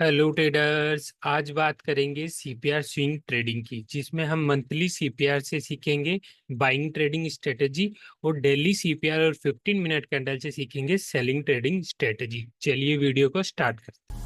Hello traders. आज बात करेंगे सीपीआर स्विंग ट्रेडिंग की, जिसमें हम मंथली सीपीआर से सीखेंगे बाइंग ट्रेडिंग स्ट्रेटजी और डेली सीपीआर और 15 मिनट कैंडल से सीखेंगे सेलिंग ट्रेडिंग स्ट्रेटजी। चलिए वीडियो को स्टार्ट करते हैं।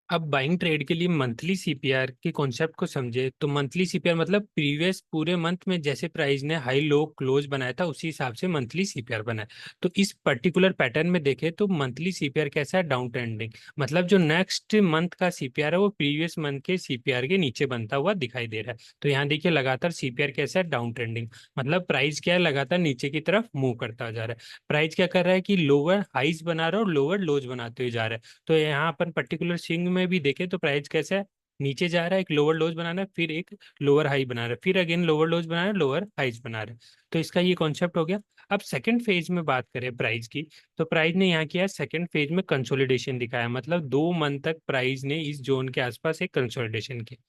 अब बाइंग ट्रेड के लिए मंथली सीपीआर के कॉन्सेप्ट को समझे तो मंथली सीपीआर मतलब प्रीवियस पूरे मंथ में जैसे प्राइस ने हाई लो क्लोज बनाया था उसी हिसाब से मंथली सीपीआर बना है। तो इस पर्टिकुलर पैटर्न में देखें तो मंथली सीपीआर कैसा है, डाउन ट्रेंडिंग। मतलब जो नेक्स्ट मंथ का सीपीआर है वो प्रीवियस मंथ के सीपीआर के नीचे बनता हुआ दिखाई दे रहा है। तो यहाँ देखिए लगातार सीपीआर कैसा है, डाउन ट्रेंडिंग। मतलब प्राइस क्या है, लगातार नीचे की तरफ मूव करता जा रहा है। प्राइस क्या कर रहा है कि लोअर हाइज बना रहा है और लोअर लोज बनाते हुए जा रहा है। तो यहाँ अपन पर्टिकुलर स्विंग में भी देखें तो प्राइस कैसा है, नीचे जा रहा है, एक लोअर लोज बनाना है, फिर एक लोअर हाई बना रहा है, फिर अगेन लोअर लोज बना रहा है, लोअर हाइज बना रहा है। तो इसका ये कॉन्सेप्ट हो गया। अब सेकंड फेज में बात करें प्राइस की, तो प्राइस ने यहाँ किया सेकंड फेज में कंसोलिडेशन दिखाया। मतलब 2 मंथ तक प्राइस ने इस जोन के आसपास एक कंसोलिडेशन किया।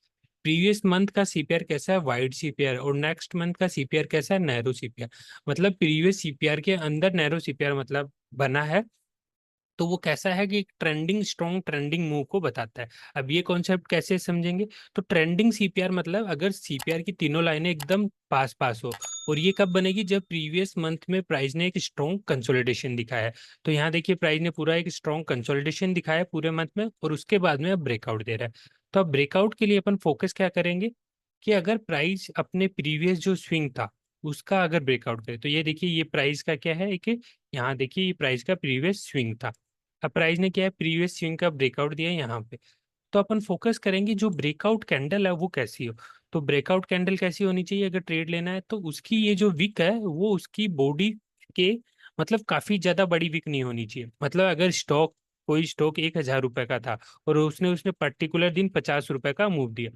प्रीवियस मंथ का सीपीआर कैसा है, वाइड सीपीआर, और नेक्स्ट मंथ का सीपीआर कैसा है, नैरो सीपीआर। मतलब प्रीवियस सीपीआर के अंदर नैरो सीपीआर मतलब बना है। तो वो कैसा है कि एक ट्रेंडिंग स्ट्रॉन्ग ट्रेंडिंग मूव को बताता है। अब ये कॉन्सेप्ट कैसे समझेंगे, तो ट्रेंडिंग सीपीआर मतलब अगर सीपीआर की तीनों लाइनें एकदम पास पास हो। और ये कब बनेगी, जब प्रीवियस मंथ में प्राइस ने एक स्ट्रॉन्ग कंसोलिडेशन दिखाया है। तो यहाँ देखिए प्राइस ने पूरा एक स्ट्रॉन्ग कंसोलिडेशन दिखाया है पूरे मंथ में, और उसके बाद में अब ब्रेकआउट दे रहा है। तो अब ब्रेकआउट के लिए अपन फोकस क्या करेंगे कि अगर प्राइस अपने प्रीवियस जो स्विंग था उसका अगर ब्रेकआउट करे, तो ये देखिए ये प्राइस का क्या है, एक यहाँ देखिए ये प्राइस का प्रीवियस स्विंग था। अब प्राइस ने क्या है, प्रीवियस स्विंग का ब्रेकआउट दिया है यहाँ पे। तो अपन फोकस करेंगे जो ब्रेकआउट कैंडल है वो कैसी हो। तो ब्रेकआउट कैंडल कैसी होनी चाहिए अगर ट्रेड लेना है, तो उसकी ये जो विक है वो उसकी बॉडी के मतलब काफी ज्यादा बड़ी विक नहीं होनी चाहिए। मतलब अगर स्टॉक कोई स्टॉक 1,000 रुपए का था और उसने उसने पर्टिकुलर दिन 50 रुपए का मूव दिया,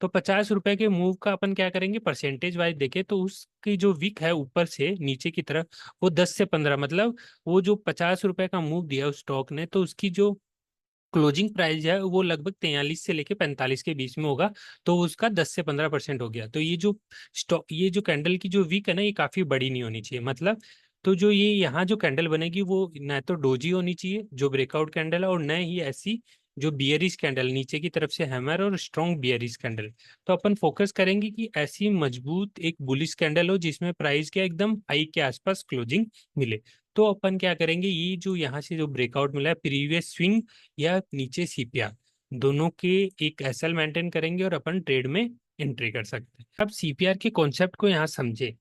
तो 50 रुपए के मूव का अपन क्या करेंगे, परसेंटेज वाइज देखें तो उसकी जो विक है ऊपर से नीचे की तरफ वो 10 से 15, मतलब वो जो 50 रुपए का मूव दिया उस स्टॉक ने, तो उसकी जो क्लोजिंग प्राइस है वो लगभग 43 से लेके 45 के बीच में होगा। तो उसका 10 से 15% हो गया। तो ये जो स्टॉक ये जो कैंडल की जो वीक है ना, ये काफी बड़ी नहीं होनी चाहिए। मतलब तो जो ये यहाँ जो कैंडल बनेगी वो न तो डोजी होनी चाहिए जो ब्रेकआउट कैंडल है, और न ही ऐसी जो बियरिश कैंडल नीचे की तरफ से हैमर और स्ट्रॉन्ग बियरिश कैंडल। तो अपन फोकस करेंगे कि ऐसी मजबूत एक बुलिश कैंडल हो जिसमें प्राइस के एकदम हाई के आसपास क्लोजिंग मिले। तो अपन क्या करेंगे, ये जो यहाँ से जो ब्रेकआउट मिला है प्रीवियस स्विंग या नीचे सीपीआर, दोनों के एक एसएल मेंटेन करेंगे और अपन ट्रेड में एंट्री कर सकते हैं। अब सीपीआर के कॉन्सेप्ट को यहाँ समझे,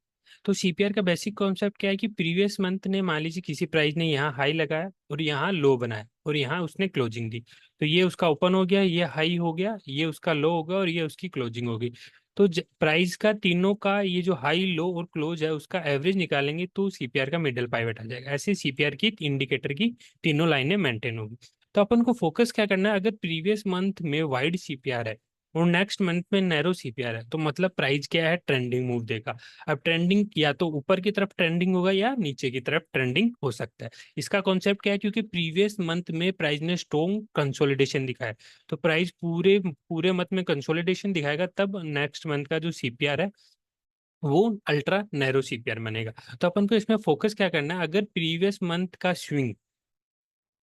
तो सीपीआर का बेसिक कॉन्सेप्ट क्या है कि प्रीवियस मंथ ने मान लीजिए किसी प्राइस ने यहाँ हाई लगाया और यहाँ लो बनाया और यहाँ उसने क्लोजिंग दी। तो ये उसका ओपन हो गया, ये हाई हो गया, ये उसका लो हो गया और ये उसकी क्लोजिंग होगी। तो प्राइस का तीनों का ये जो हाई लो और क्लोज है उसका एवरेज निकालेंगे तो सीपीआर का मिडल पाइवट आ जाएगा। ऐसे सीपीआर की इंडिकेटर की तीनों लाइनें मेंटेन होगी। तो अपन को फोकस क्या करना है, अगर प्रीवियस मंथ में वाइड सीपीआर है और नेक्स्ट मंथ में नैरो सीपीआर है, तो मतलब प्राइस क्या है, ट्रेंडिंग मूव देगा। अब ट्रेंडिंग या तो ऊपर की तरफ ट्रेंडिंग होगा या नीचे की तरफ ट्रेंडिंग हो सकता है। इसका कॉन्सेप्ट क्या है, क्योंकि प्रीवियस मंथ में प्राइस ने स्ट्रॉन्ग कंसोलिडेशन दिखाया, तो प्राइस पूरे पूरे मंथ में कंसोलिडेशन दिखाएगा, तब नेक्स्ट मंथ का जो सीपीआर है वो अल्ट्रा नैरो सीपीआर बनेगा। तो अपन को इसमें फोकस क्या करना है, अगर प्रीवियस मंथ का स्विंग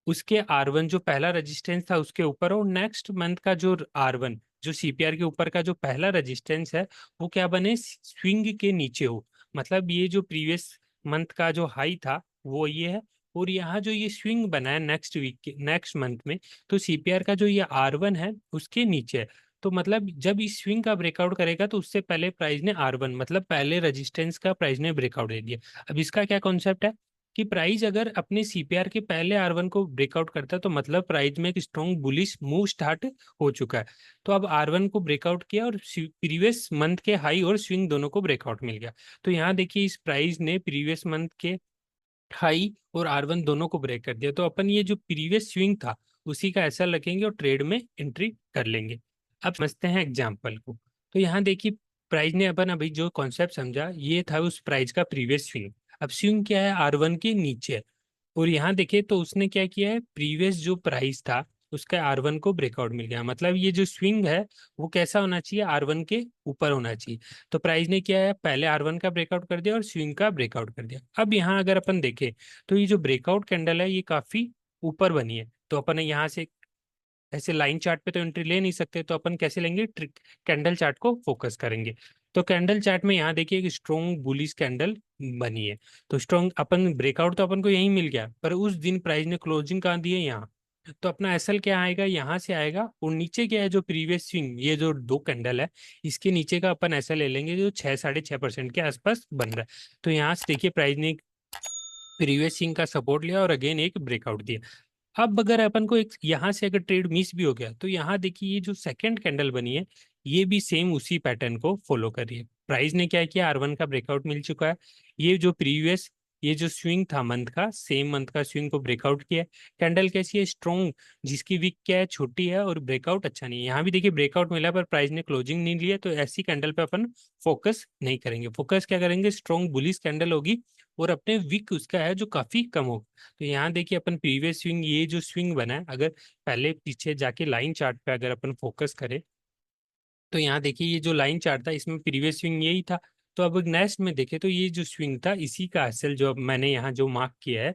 उसके R1 जो पहला रेजिस्टेंस था उसके ऊपर, और नेक्स्ट मंथ का जो R1 जो सीपीआर के ऊपर का जो पहला रेजिस्टेंस है वो क्या बने, स्विंग के नीचे हो। मतलब ये जो प्रीवियस मंथ का जो हाई था वो ये है, और यहाँ जो ये स्विंग बना है नेक्स्ट वीक के नेक्स्ट मंथ में, तो सीपीआर का जो ये R1 है उसके नीचे है। तो मतलब जब इस स्विंग का ब्रेकआउट करेगा तो उससे पहले प्राइस ने R1 मतलब पहले रेजिस्टेंस का प्राइस ने ब्रेकआउट दे दिया। अब इसका क्या कॉन्सेप्ट है कि प्राइस अगर अपने सीपीआर के पहले R1 को ब्रेकआउट करता है तो मतलब प्राइस में एक स्ट्रॉन्ग बुलिश मूव स्टार्ट हो चुका है। तो अब R1 को ब्रेकआउट किया और प्रीवियस मंथ के हाई और स्विंग दोनों को ब्रेकआउट मिल गया। तो यहाँ देखिए इस प्राइस ने प्रीवियस मंथ के हाई और R1 दोनों को ब्रेक कर दिया। तो अपन ये जो प्रीवियस स्विंग था उसी का ऐसा रखेंगे और ट्रेड में एंट्री कर लेंगे। अब समझते हैं एग्जाम्पल को। तो यहाँ देखिए प्राइस ने अपन अभी जो कॉन्सेप्ट समझा ये था उस प्राइस का प्रीवियस स्विंग। अब स्विंग क्या है, R1 के नीचे है। और यहाँ देखिए तो उसने क्या किया है, प्रीवियस जो प्राइस था उसका R1 को ब्रेकआउट मिल गया। मतलब ये जो स्विंग है वो कैसा होना चाहिए, R1 के ऊपर होना चाहिए। तो प्राइस ने क्या है, पहले R1 का ब्रेकआउट कर दिया और स्विंग का ब्रेकआउट कर दिया। अब यहाँ अगर अपन देखें तो ये जो ब्रेकआउट कैंडल है ये काफी ऊपर बनी है। तो अपन यहाँ से ऐसे लाइन चार्ट पे तो एंट्री ले नहीं सकते, तो अपन कैसे लेंगे, कैंडल चार्ट को फोकस करेंगे। तो कैंडल चार्ट में यहाँ देखिए एक स्ट्रॉन्ग बुलिश कैंडल बनी है। तो स्ट्रॉन्ग अपन ब्रेकआउट तो अपन को यहीं मिल गया, पर उस दिन प्राइस ने क्लोजिंग कहाँ दी है, यहाँ। तो अपना एसएल क्या आएगा, यहाँ से आएगा। और नीचे क्या है, जो प्रीवियस स्विंग, ये जो दो कैंडल है, इसके नीचे का अपन एसएल ले लेंगे जो 6-6.5% के आसपास बन रहा है। तो यहाँ से देखिए प्राइस ने प्रीवियस स्विंग का सपोर्ट लिया और अगेन एक ब्रेकआउट दिया। अब अगर अपन को एक यहाँ से अगर ट्रेड मिस भी हो गया, तो यहाँ देखिए ये जो सेकंड कैंडल बनी है, ये भी सेम उसी पैटर्न को फॉलो कर रही है। प्राइस ने क्या किया, आर वन का ब्रेकआउट मिल चुका है। ये जो प्रीवियस, ये जो स्विंग था मंथ का, सेम मंथ का स्विंग को ब्रेकआउट किया है। कैंडल कैसी है, स्ट्रॉन्ग, जिसकी विक क्या है, छोटी है, और ब्रेकआउट अच्छा नहीं है। यहाँ भी देखिए ब्रेकआउट मिला पर प्राइस ने क्लोजिंग नहीं लिया, तो ऐसी कैंडल पे अपन फोकस नहीं करेंगे। फोकस क्या करेंगे, स्ट्रॉन्ग बुलिश कैंडल होगी और अपने विक उसका है जो काफी कम होगा। तो यहाँ देखिए अपन प्रीवियस स्विंग, ये जो स्विंग बना है, अगर पहले पीछे जाके लाइन चार्ट पे अगर अपन फोकस करें, तो यहाँ देखिए ये जो लाइन चार्ट था, इसमें प्रीवियस स्विंग यही था। तो अब नेक्स्ट में देखें तो ये जो स्विंग था, इसी का असल जो अब मैंने यहाँ जो मार्क किया है,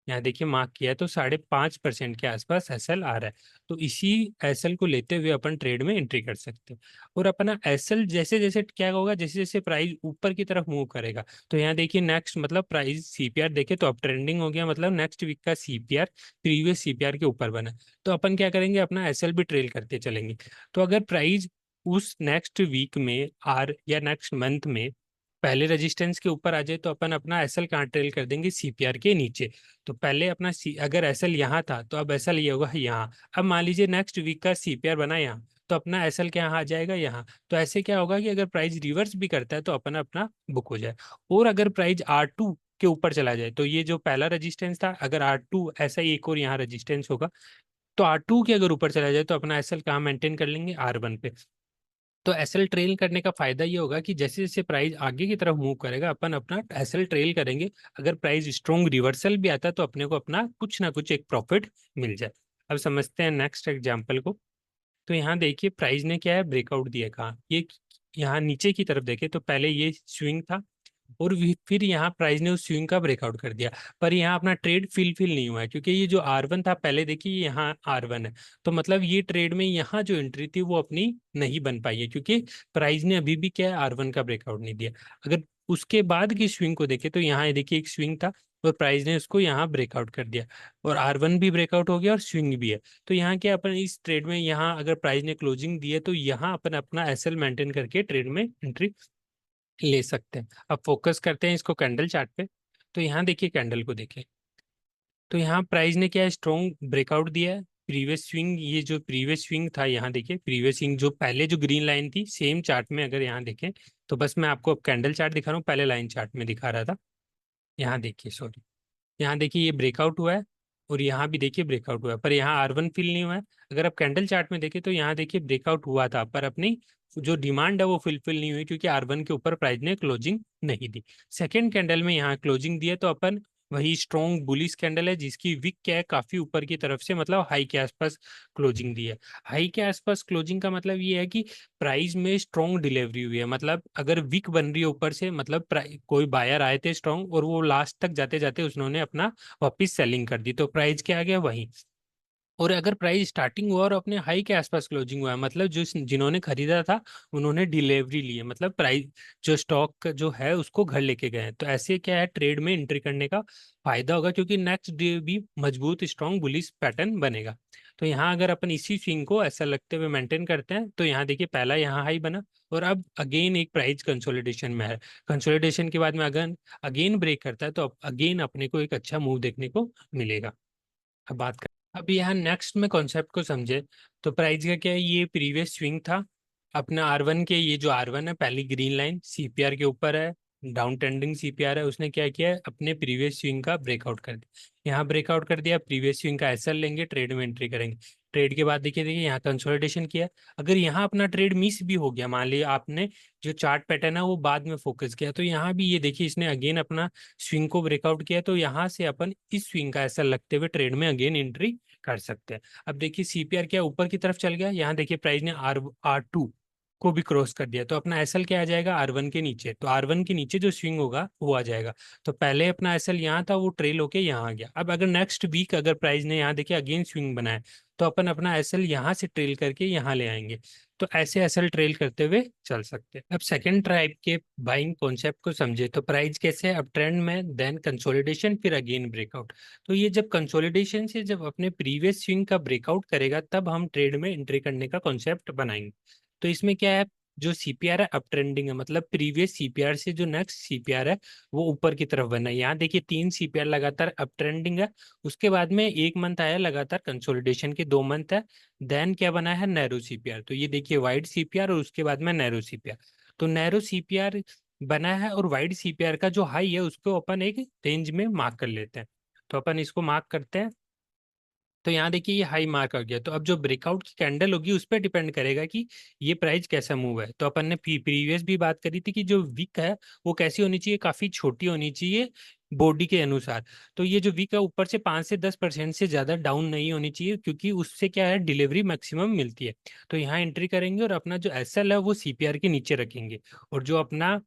यहाँ देखिए मार्क किया है, तो 5.5% के आसपास एसएल आ रहा है। तो इसी एसएल को लेते हुए अपन ट्रेड में एंट्री कर सकते हैं। और अपना एसएल जैसे जैसे क्या होगा, जैसे जैसे प्राइस ऊपर की तरफ मूव करेगा, तो यहाँ देखिए नेक्स्ट मतलब प्राइस सीपीआर देखे तो अप ट्रेंडिंग हो गया, मतलब नेक्स्ट वीक का सीपीआर प्रीवियस सीपीआर के ऊपर बना। तो अपन क्या करेंगे, अपना एसएल भी ट्रेल करते चलेंगे। तो अगर प्राइस उस नेक्स्ट वीक में आर या नेक्स्ट मंथ में पहले रेजिस्टेंस के ऊपर आ जाए, तो अपन अपना एसएल कहाँ ट्रेल कर देंगे, सीपीआर के नीचे। तो पहले अपना अगर एसएल यहाँ था, तो अब एसएल ये होगा यहाँ। अब मान लीजिए नेक्स्ट वीक का सीपीआर बना यहाँ, तो अपना एसएल क्या यहाँ आ जाएगा, यहाँ। तो ऐसे क्या होगा कि अगर प्राइस रिवर्स भी करता है, तो अपना अपना बुक हो जाए। और अगर प्राइस R2 के ऊपर चला जाए, तो ये जो पहला रेजिस्टेंस था, अगर R2 ऐसा ही एक और यहाँ रेजिस्टेंस होगा, तो R2 के अगर ऊपर चला जाए, तो अपना एसएल कहाँ मेंटेन कर लेंगे, R1 पे। तो एसएल ट्रेल करने का फायदा ये होगा कि जैसे जैसे प्राइस आगे की तरफ मूव करेगा, अपन अपना एसएल ट्रेल करेंगे। अगर प्राइस स्ट्रॉन्ग रिवर्सल भी आता है, तो अपने को अपना कुछ ना कुछ एक प्रॉफिट मिल जाए। अब समझते हैं नेक्स्ट एग्जांपल को। तो यहाँ देखिए प्राइस ने क्या है, ब्रेकआउट दिया कहाँ, ये यहाँ नीचे की तरफ देखे तो पहले ये स्विंग था, और फिर यहाँ प्राइस ने उस स्विंग का ब्रेकआउट कर दिया। पर यहाँ अपना ट्रेड फिल नहीं हुआ है, क्योंकि ये जो R1 था, पहले देखिए यहाँ R1 है, तो मतलब ये ट्रेड में यहाँ जो एंट्री थी वो अपनी नहीं बन पाई है, क्योंकि प्राइस ने अभी भी क्या है, R1 का ब्रेकआउट नहीं दिया। अगर उसके बाद की स्विंग को देखे, तो यहाँ ये देखिए एक स्विंग था, और प्राइस ने उसको यहाँ ब्रेकआउट कर दिया, और R1 भी ब्रेकआउट हो गया और स्विंग भी है। तो यहाँ क्या अपन इस ट्रेड में, यहाँ अगर प्राइस ने क्लोजिंग दी है, तो यहाँ अपन अपना एसएल मेंटेन करके ट्रेड में एंट्री ले सकते हैं। अब फोकस करते हैं इसको कैंडल चार्ट पे। तो यहाँ देखिए कैंडल को देखें, तो यहाँ प्राइस ने क्या है, स्ट्रॉन्ग ब्रेकआउट दिया है। प्रीवियस स्विंग, ये जो प्रीवियस स्विंग था, यहाँ देखिए प्रीवियस स्विंग जो पहले जो ग्रीन लाइन थी, सेम चार्ट में अगर यहाँ देखें, तो बस मैं आपको अब कैंडल चार्ट दिखा रहा हूँ, पहले लाइन चार्ट में दिखा रहा था। यहाँ देखिए, सॉरी, यहाँ देखिए ये ब्रेकआउट हुआ है, और यहाँ भी देखिए ब्रेकआउट हुआ है, पर यहाँ R1 फिल नहीं हुआ है। अगर आप कैंडल चार्ट में देखें, तो यहाँ देखिए ब्रेकआउट हुआ था, पर अपनी जो डिमांड है वो फिल नहीं हुई, क्योंकि R1 के ऊपर प्राइस ने क्लोजिंग नहीं दी। सेकेंड कैंडल में यहाँ क्लोजिंग दी है, तो अपन वही स्ट्रॉन्ग बुलिश कैंडल है, जिसकी विक क्या है, काफी ऊपर की तरफ से, मतलब हाई के आसपास क्लोजिंग दी है। हाई के आसपास क्लोजिंग का मतलब ये है कि प्राइस में स्ट्रॉन्ग डिलीवरी हुई है। मतलब अगर विक बन रही है ऊपर से, मतलब कोई बायर आए थे स्ट्रॉन्ग, और वो लास्ट तक जाते जाते उन्होंने अपना वापिस सेलिंग कर दी, तो प्राइस क्या आ गया वहीं। और अगर प्राइस स्टार्टिंग हुआ और अपने हाई के आसपास क्लोजिंग हुआ है, मतलब जो जिन्होंने खरीदा था उन्होंने डिलीवरी ली है, मतलब प्राइस जो स्टॉक जो है उसको घर लेके गए हैं। तो ऐसे क्या है, ट्रेड में एंट्री करने का फायदा होगा, क्योंकि नेक्स्ट डे भी मजबूत स्ट्रॉन्ग बुलिश पैटर्न बनेगा। तो यहाँ अगर अपन इसी स्विंग को ऐसा लगते हुए मेंटेन करते हैं, तो यहाँ देखिए पहला यहाँ हाई बना, और अब अगेन एक प्राइस कंसोलिडेशन में है। कंसोलिडेशन के बाद में अगर अगेन ब्रेक करता है, तो अगेन अपने को एक अच्छा मूव देखने को मिलेगा। अब बात कर, अब यहाँ नेक्स्ट में कॉन्सेप्ट को समझे। तो प्राइस का क्या है, ये प्रीवियस स्विंग था अपना R1 के, ये जो R1 है पहली ग्रीन लाइन सीपीआर के ऊपर है, डाउन ट्रेंडिंग सीपीआर है, उसने क्या किया है, अपने प्रीवियस स्विंग का ब्रेकआउट कर दिया। यहाँ ब्रेकआउट कर दिया, प्रीवियस स्विंग का एसएल लेंगे, ट्रेड में एंट्री करेंगे। ट्रेड के बाद देखिए देखिए यहाँ कंसोलिडेशन किया। अगर यहाँ अपना ट्रेड मिस भी हो गया, मान लिया आपने जो चार्ट पैटर्न है वो बाद में फोकस किया, तो यहाँ भी ये देखिए इसने अगेन अपना स्विंग को ब्रेकआउट किया, तो यहाँ से अपन इस स्विंग का एसएल लगते हुए ट्रेड में अगेन एंट्री कर सकते हैं। अब देखिए सीपीआर क्या ऊपर की तरफ चल गया, यहाँ देखिए प्राइस ने R2 को भी क्रॉस कर दिया, तो अपना एसएल क्या आ जाएगा, R1 के नीचे। तो R1 के नीचे जो स्विंग होगा वो आ जाएगा। तो पहले अपना एसएल यहाँ था, वो ट्रेल होके यहाँ आ गया। अब अगर नेक्स्ट वीक अगर प्राइस ने यहाँ देखिए अगेन स्विंग बनाया, तो अपन अपना एसएल यहाँ से ट्रेल करके यहाँ ले आएंगे। तो ऐसे एसएल ट्रेल करते हुए चल सकते हैं। अब सेकंड टाइप के बाइंग कॉन्सेप्ट को समझे, तो प्राइस कैसे है, अब ट्रेंड में, देन कंसोलिडेशन, फिर अगेन ब्रेकआउट। तो ये जब कंसोलिडेशन से जब अपने प्रीवियस स्विंग का ब्रेकआउट करेगा, तब हम ट्रेड में एंट्री करने का कॉन्सेप्ट बनाएंगे। तो इसमें क्या है, जो सीपीआर है अप ट्रेंडिंग है, मतलब प्रीवियस सीपीआर से जो नेक्स्ट सीपीआर है वो ऊपर की तरफ बना है। यहाँ देखिए 3 सीपीआर लगातार अप ट्रेंडिंग है। उसके बाद में 1 मंथ आया लगातार कंसोलिडेशन के, 2 मंथ है। देन क्या बना है, नैरो सीपीआर। तो ये देखिए वाइड सीपीआर और उसके बाद में नैरो सीपीआर। तो नैरो सीपीआर बना है और वाइड सीपीआर का जो हाई है उसको अपन एक रेंज में मार्क कर लेते हैं। तो अपन इसको मार्क करते हैं। तो यहाँ देखिए ये हाई मार्क आ गया। तो अब जो ब्रेकआउट की कैंडल होगी उस पर डिपेंड करेगा कि ये प्राइस कैसा मूव है। तो अपन ने प्रीवियस भी बात करी थी कि जो विक है वो कैसी होनी चाहिए, काफी छोटी होनी चाहिए बॉडी के अनुसार। तो ये जो विक है ऊपर से 5 से 10% से ज्यादा डाउन नहीं होनी चाहिए, क्योंकि उससे क्या है, डिलीवरी मैक्सिमम मिलती है। तो यहाँ एंट्री करेंगे और अपना जो एसएल है वो सीपीआर के नीचे रखेंगे, और जो अपना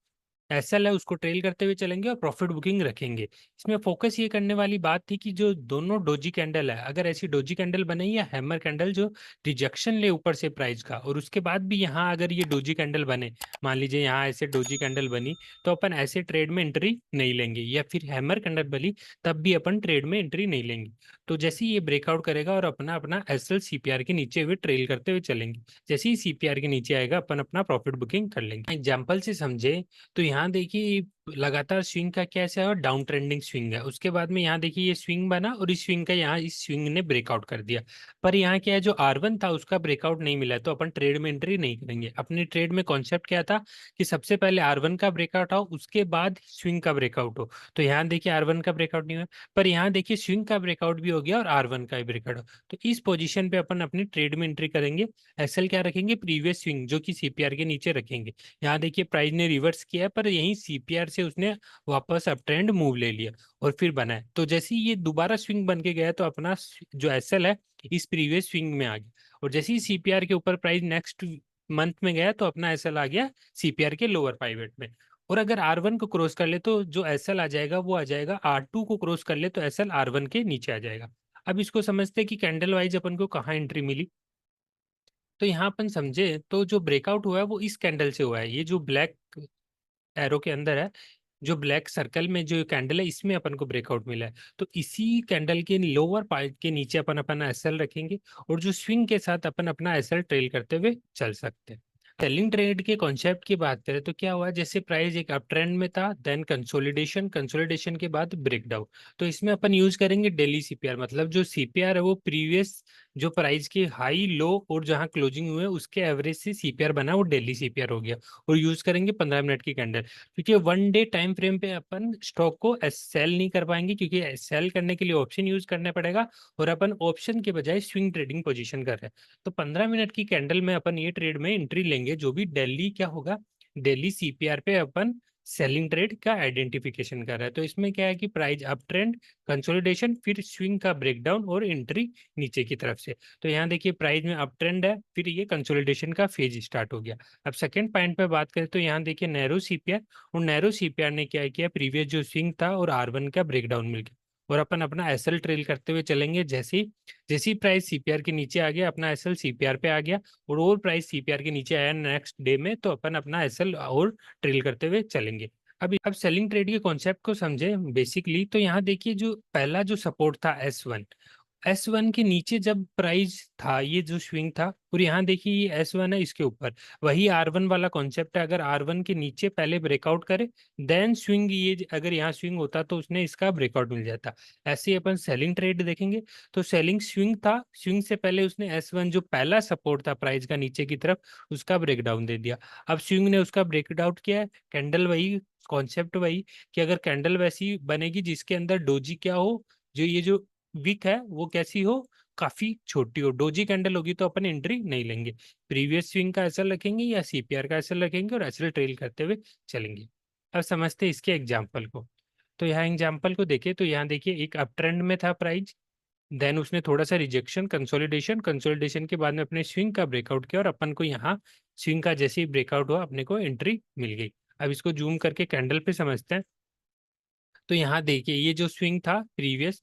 एसएल है उसको ट्रेल करते हुए चलेंगे और प्रॉफिट बुकिंग रखेंगे। इसमें फोकस ये करने वाली बात थी कि जो दोनों डोजी कैंडल है, अगर ऐसी डोजी कैंडल बने या हैमर कैंडल जो रिजेक्शन ले ऊपर से प्राइस का, और उसके बाद भी यहाँ अगर ये डोजी कैंडल बने, मान लीजिए यहाँ ऐसे डोजी कैंडल बनी, तो अपन ऐसे ट्रेड में एंट्री नहीं लेंगे। या फिर हैमर कैंडल बनी, तब भी अपन ट्रेड में एंट्री नहीं लेंगे। तो जैसे ही ये ब्रेकआउट करेगा और अपना अपना एसएल सीपीआर के नीचे हुए ट्रेल करते हुए चलेंगे, जैसे ही सीपीआर के नीचे आएगा अपन अपना प्रॉफिट बुकिंग कर लेंगे। एग्जाम्पल से समझे, तो यहाँ देखिए लगातार स्विंग का कैसा है, और डाउन ट्रेंडिंग स्विंग है। उसके बाद में यहाँ देखिए ये स्विंग बना, और इस स्विंग का यहाँ इस स्विंग ने ब्रेकआउट कर दिया। पर यहाँ क्या है, जो R1 था उसका ब्रेकआउट नहीं मिला, तो अपन ट्रेड में एंट्री नहीं करेंगे। अपनी ट्रेड में कॉन्सेप्ट क्या था कि सबसे पहले R1 का ब्रेकआउट हो, उसके बाद स्विंग का ब्रेकआउट हो। तो यहाँ देखिए R1 का ब्रेकआउट नहीं हुआ, पर यहाँ देखिए स्विंग का ब्रेकआउट भी हो गया और R1 का भी ब्रेकआउट हो। तो इस पोजीशन पे अपन अपनी ट्रेड में एंट्री करेंगे। एसएल क्या रखेंगे, प्रीवियस स्विंग जो कि सीपीआर के नीचे रखेंगे। यहाँ देखिए प्राइस ने रिवर्स किया, पर यहीं सीपीआर से उसने वापस अप ट्रेंड मूव ले लिया और फिर बना है। तो जैसे ही ये दोबारा स्विंग बन के गया, तो अपना जो एसएल है इस प्रीवियस स्विंग में आ गया। और जैसे ही सीपीआर के ऊपर प्राइस नेक्स्ट मंथ में गया, तो अपना एसएल आ गया सीपीआर के लोअर पाइवेट में। और अगर R1 को क्रॉस कर ले, तो जो एसएल आ जाएगा वो आ जाएगा, R2 को क्रॉस कर ले तो एसएल R1 के नीचे आ जाएगा। अब इसको समझते हैं कि कैंडल वाइज अपन को कहाँ एंट्री मिली। तो यहाँ अपन समझे, तो जो ब्रेकआउट हुआ है वो इस कैंडल से हुआ है। ये जो ब्लैक एरो के अंदर है, जो ब्लैक सर्कल में जो कैंडल है, इसमें अपन को ब्रेकआउट मिला है। तो इसी कैंडल के लोअर पार्ट के नीचे अपन अपना एसएल रखेंगे, और जो स्विंग के साथ अपन अपना एसएल ट्रेल करते हुए चल सकते हैं। सेलिंग ट्रेड के कॉन्सेप्ट की बात करें तो क्या हुआ, जैसे प्राइस एक अप ट्रेंड में था, देन कंसोलिडेशन, कंसोलिडेशन के बाद ब्रेकडाउन। तो इसमें अपन यूज करेंगे डेली सीपीआर, मतलब जो सीपीआर है वो प्रीवियस जो प्राइस के हाई लो और जहां क्लोजिंग हुए उसके एवरेज से सीपीआर बना, वो डेली सीपीआर हो गया। और यूज करेंगे 15 मिनट की कैंडल, क्योंकि 1 डे टाइम फ्रेम पे अपन स्टॉक को सेल नहीं कर पाएंगे, क्योंकि सेल करने के लिए ऑप्शन यूज करना पड़ेगा, और अपन ऑप्शन के बजाय स्विंग ट्रेडिंग पोजीशन कर रहे हैं। तो 15 मिनट की कैंडल में अपन ये ट्रेड में एंट्री लेंगे, जो भी डेली क्या होगा, डेली सीपीआर पे अपन सेलिंग ट्रेड का आइडेंटिफिकेशन कर रहा है। तो इसमें क्या है कि प्राइस अप ट्रेंड, कंसोलिडेशन, फिर स्विंग का ब्रेकडाउन और एंट्री नीचे की तरफ से। तो यहाँ देखिए प्राइस में अप ट्रेंड है, फिर ये कंसोलिडेशन का फेज स्टार्ट हो गया। अब सेकंड पॉइंट पे बात करें, तो यहाँ देखिए नैरो सीपीआर, और नैरो सीपीआर ने क्या किया, प्रीवियस जो स्विंग था और R1 का ब्रेकडाउन मिल गया, और अपन अपना एसएल ट्रेल करते हुए चलेंगे। जैसी प्राइस सीपीआर के नीचे आ गया, अपना एसएल सीपीआर पे आ गया, और प्राइस सीपीआर के नीचे आया नेक्स्ट डे में, तो अपन अपना एसएल और ट्रेल करते हुए चलेंगे। अब सेलिंग ट्रेड के कॉन्सेप्ट को समझे बेसिकली, तो यहाँ देखिए जो पहला जो सपोर्ट था S1 के नीचे जब प्राइस था, ये जो स्विंग था, और यहाँ देखिए ये S1 है, इसके ऊपर वही R1 वाला कॉन्सेप्ट है। अगर R1 के नीचे पहले ब्रेकआउट करे, देन स्विंग, ये अगर यहाँ स्विंग होता तो उसने इसका ब्रेकआउट मिल जाता। ऐसे ही अपन सेलिंग ट्रेड देखेंगे, तो सेलिंग स्विंग था, स्विंग से पहले उसने S1 जो पहला सपोर्ट था प्राइस का नीचे की तरफ, उसका ब्रेकडाउन दे दिया। अब स्विंग ने उसका ब्रेकआउट किया है, कैंडल वही, कॉन्सेप्ट वही, कि अगर कैंडल वैसी बनेगी जिसके अंदर डोजी क्या हो, जो ये जो वीक है वो कैसी हो, काफी छोटी हो, डोजी कैंडल होगी, तो अपन एंट्री नहीं लेंगे। प्रीवियस स्विंग का एसएल रखेंगे या सीपीआर का एसएल रखेंगे, और एसएल ट्रेल करते हुए चलेंगे। अब समझते हैं इसके एग्जाम्पल को। तो यहाँ एग्जाम्पल को देखें, तो यहाँ देखिए एक अप ट्रेंड में था प्राइस, देन उसने थोड़ा सा रिजेक्शन, कंसोलिडेशन, कंसोलिडेशन के बाद में अपने स्विंग का ब्रेकआउट किया, और अपन को यहाँ स्विंग का जैसे ही ब्रेकआउट हुआ अपने को एंट्री मिल गई। अब इसको जूम करके कैंडल पे समझते हैं। तो यहाँ देखिए ये जो स्विंग था प्रीवियस,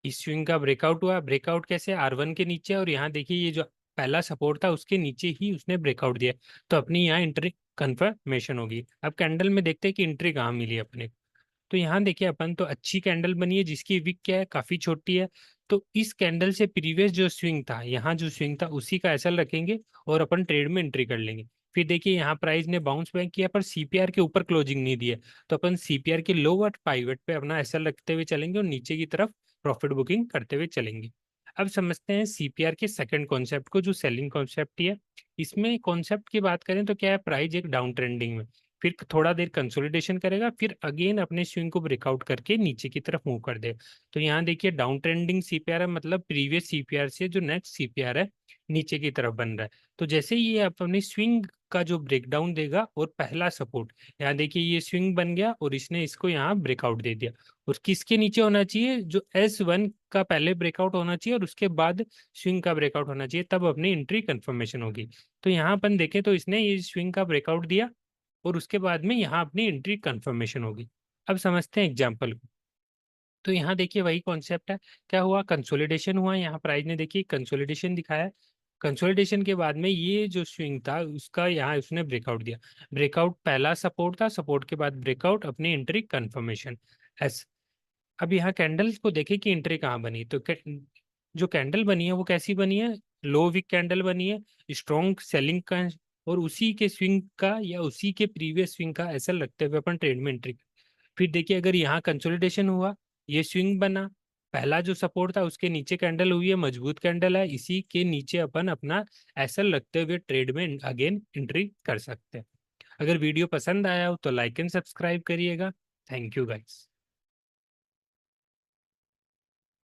इस स्विंग का ब्रेकआउट हुआ। ब्रेकआउट कैसे, R1 के नीचे, और यहाँ देखिए ये जो पहला सपोर्ट था उसके नीचे ही उसने ब्रेकआउट दिया। तो अपनी यहाँ एंट्री कंफर्मेशन होगी। अब कैंडल में देखते हैं कि एंट्री कहाँ मिली अपने को। तो यहाँ देखिए अपन तो अच्छी कैंडल बनी है जिसकी विक क्या है, काफी छोटी है। तो इस कैंडल से प्रीवियस जो स्विंग था, यहाँ जो स्विंग था उसी का एसएल रखेंगे और अपन ट्रेड में एंट्री कर लेंगे। फिर देखिए यहाँ प्राइस ने बाउंस बैक किया पर सीपीआर के ऊपर क्लोजिंग नहीं दिया, तो अपन सीपीआर के लोअर पाइवट पे अपना एसएल रखते हुए चलेंगे और नीचे की तरफ प्रॉफिट बुकिंग करते हुए चलेंगे। अब समझते हैं सीपीआर के सेकंड कॉन्सेप्ट को, जो सेलिंग कॉन्सेप्ट ही है। इसमें कॉन्सेप्ट की बात करें तो क्या है, प्राइस एक डाउन ट्रेंडिंग में, फिर थोड़ा देर कंसोलिडेशन करेगा, फिर अगेन अपने स्विंग को ब्रेकआउट करके नीचे की तरफ मूव कर देगा। तो यहाँ देखिए डाउन ट्रेंडिंग सीपीआर है, मतलब प्रीवियस सीपीआर से जो नेक्स्ट सीपीआर है नीचे की तरफ बन रहा है। तो जैसे ही ये अपनी स्विंग का जो ब्रेकडाउन देगा और पहला सपोर्ट, यहाँ देखिए ये स्विंग बन गया और इसने इसको यहाँ ब्रेकआउट दे दिया। और किसके नीचे होना चाहिए, जो S1 का पहले ब्रेकआउट होना चाहिए और उसके बाद स्विंग का ब्रेकआउट होना चाहिए, तब अपनी एंट्री कंफर्मेशन होगी। तो यहाँ अपन देखें तो इसने ये स्विंग का ब्रेकआउट दिया और उसके बाद में यहाँ अपनी एंट्री कंफर्मेशन होगी। अब समझते हैं एग्जाम्पल को। तो यहाँ देखिए वही कॉन्सेप्ट है। क्या हुआ, कंसोलिडेशन हुआ, यहाँ प्राइस ने देखिए कंसोलिडेशन दिखाया। कंसोलिडेशन के बाद में ये जो स्विंग था उसका यहाँ उसने ब्रेकआउट दिया। ब्रेकआउट पहला सपोर्ट था, सपोर्ट के बाद ब्रेकआउट, अपनी एंट्री कंफर्मेशन एस। अब यहाँ कैंडल्स को देखें कि एंट्री कहाँ बनी। तो जो कैंडल बनी है वो कैसी बनी है, लो विक कैंडल बनी है, स्ट्रॉन्ग सेलिंग का है, और उसी के स्विंग का या उसी के प्रीवियस स्विंग का ऐसा लगते हुए अपन ट्रेड में एंट्री। फिर देखिए अगर यहाँ कंसोलिडेशन हुआ, ये स्विंग बना, पहला जो सपोर्ट था उसके नीचे कैंडल हुई है, मजबूत कैंडल है, इसी के नीचे अपन अपना ऐसा लगते हुए ट्रेड में अगेन एंट्री कर सकते हैं। अगर वीडियो पसंद आया हो तो लाइक एंड सब्सक्राइब करिएगा। Thank you guys.